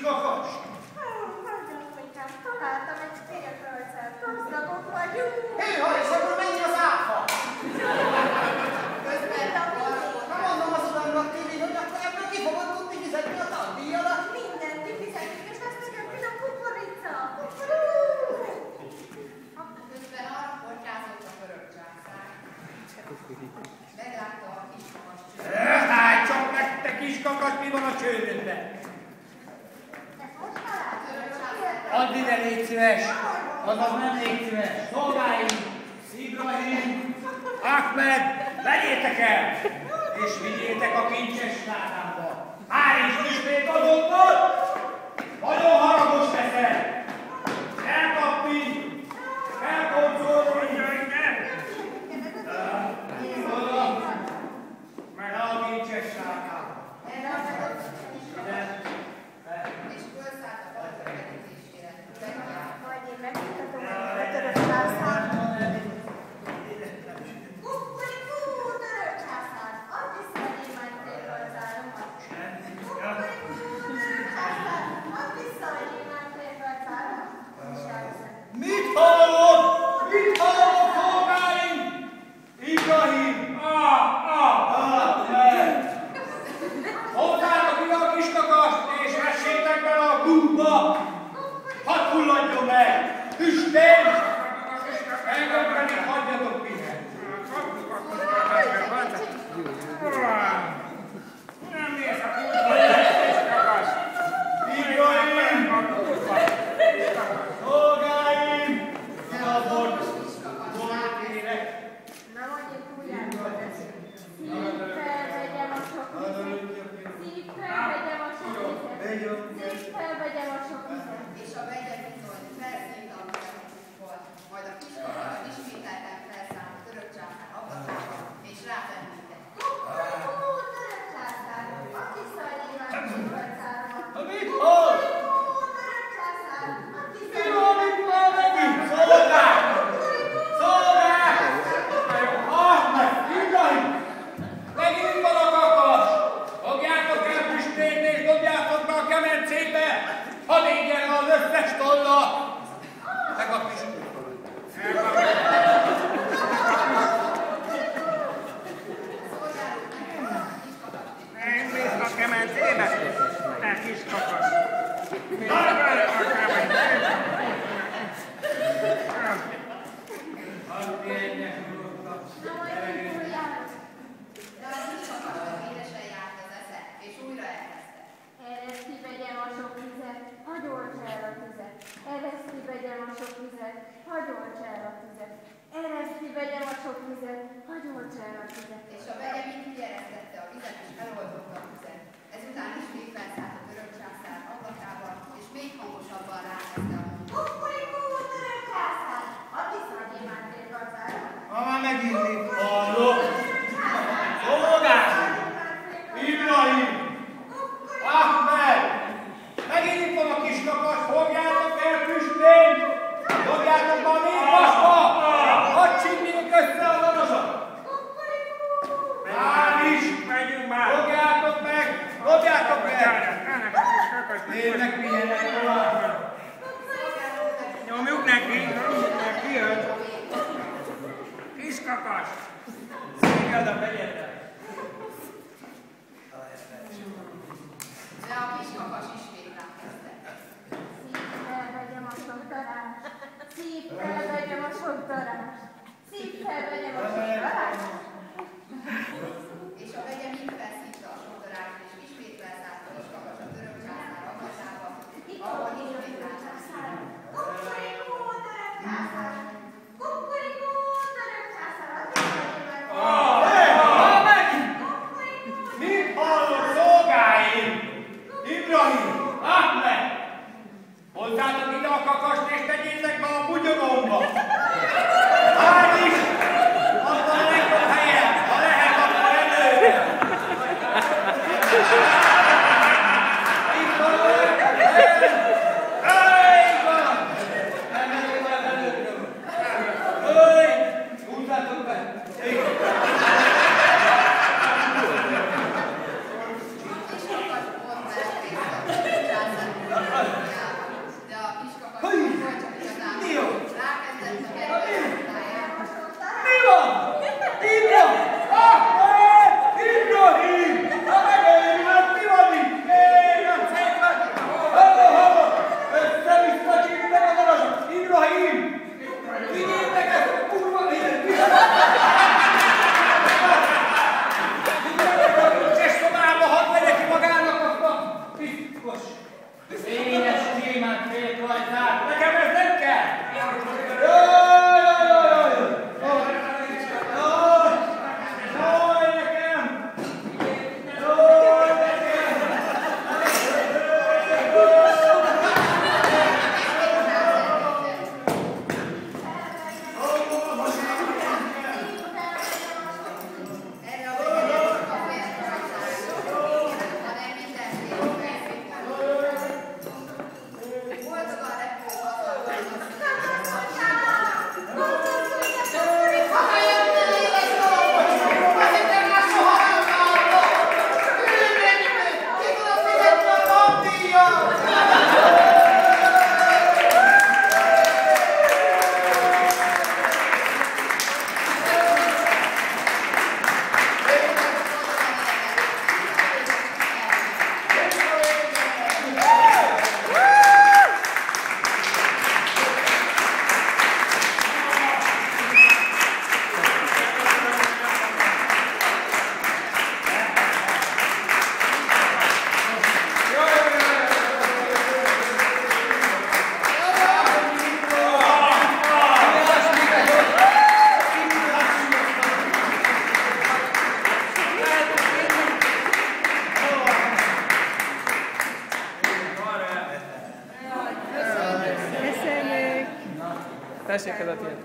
Kiskakas? Nagyapikám, találtam egy féltölcet, gazdagok vagyunk. Hűha, és ebből mennyi az áfa? Na mondom az uramnak, Tibi, hogy akkor ebből ki fogod tudni fizetni a tagdíjadat? Mindent kifizetjük, és ezt csak a kukorica. Közben arra portyázott a Török császár. Meglátta a kiskakas csőt. Hát csak nektek kiskakas, mi van a csődödben? Add ide, légy szíves! Azaz nem légy szíves! Szolgáim! Ibrahim! Ahmed! Vegyétek el! És vigyétek a kincses ládámba! Már is ismét azonnal! Nagyon haragos leszel! Elkapni! Elkoncolni! Oda! Mert a kincses ládámba! És fölszállt a balta vezetésére. Majd én megmutatom a török császár. Kukurikú, török császár, add vissza a gyémántérföldzáromat. Kukurikú, török császár, add vissza a gyémántérföldzáromat. Mit hallod? Mit hallod, szolgáim? Ibrahim! Hozzátok ide a kiskakast, és vessétek bele a kútba! Hadd fulladjon meg! Üstény! Engem pedig hagyjatok pihenni! Nem mész a kútba, kiskakast! Ibrahim! Szolgáim! Szabad! Szolgálkérek! Na, majd én túljárból beszélünk. Szívvel vegyem a sok vizet. Szívvel vegyem a sok vizet. Szívvel vegyem a sok vizet. És a vegye bizony felszívta a kukor, majd a kiskakas ismételten felszállt a török császár ablakába, és ráfendített. Kukurikú, török császár, add vissza a gyémántérföldzáromat. Mit hall? Kukurikú, török császár, add vissza Mi a van itt már megint? Szolgál! Szolgál! Ahmed! Ibrahim! Megint van a kakas! Fogjátok el Püstét és dobjátok be a kemencébe! Hadd égjen az összes tolla! Meg a kis... Nem mész a kemencébe? Te kiskakas! Mész bele a kemencébe? Hadd égjen! Na, majd én túljárok. De a kiskakasnak édesen járt az esze, és újra elkezdte. Ereszti vegyem a sok vizet, hadd oltsa el a tüzet. Ereszti vegyem a sok vizet, hadd oltsa el a tüzet. Ereszti vegyem a sok vizet, hadd oltsa el a tüzet. És a vegye mindig eresztette a vizet, és eloltotta a tüzet. Ezután ismét felszállt a török császár ablakába, és még hangosabban rákezdte a mondatot. Kukurikú, török császár, add vissza a gyémántérföldzáromat. Ha már megint mit hallok! Szolgál! Ibrahim! Ahmed! Megint itt van a kiskakas, fogjátok el Püstényt! Fogjátok be a népasba! Hadd csinnék össze a vanasat! Már is! Megyünk már! Fogjátok meg! Dobjátok meg! Ennek a kiskakas! Tényleg milyenek tovább! Nyomjuk neki! Nyomjuk neki! Kiskakas! Szégyed a vegyetek! De a kiskakas ismét rákezdte. Szívvel vegyem a sok darást, szívvel vegyem a sok darást, szívvel vegyem a sok darást. És a vegye mind felszívta a sodorát, és ismét felszállt a kiskakas a török császár ablakába, ahol ismét rákezdte. Kukurikú, török császár! Kukurikú, török császár! Add vissza a gyémántérföldzáromat. Mit hallok, szolgáim? Ibrahim! sémát félrajzát. Nekem ez nem kell. Erre a végén nem csak a félrajzálni, hanem mindenféle boldogan repülő hatalmas. Tessék ez a tiéd.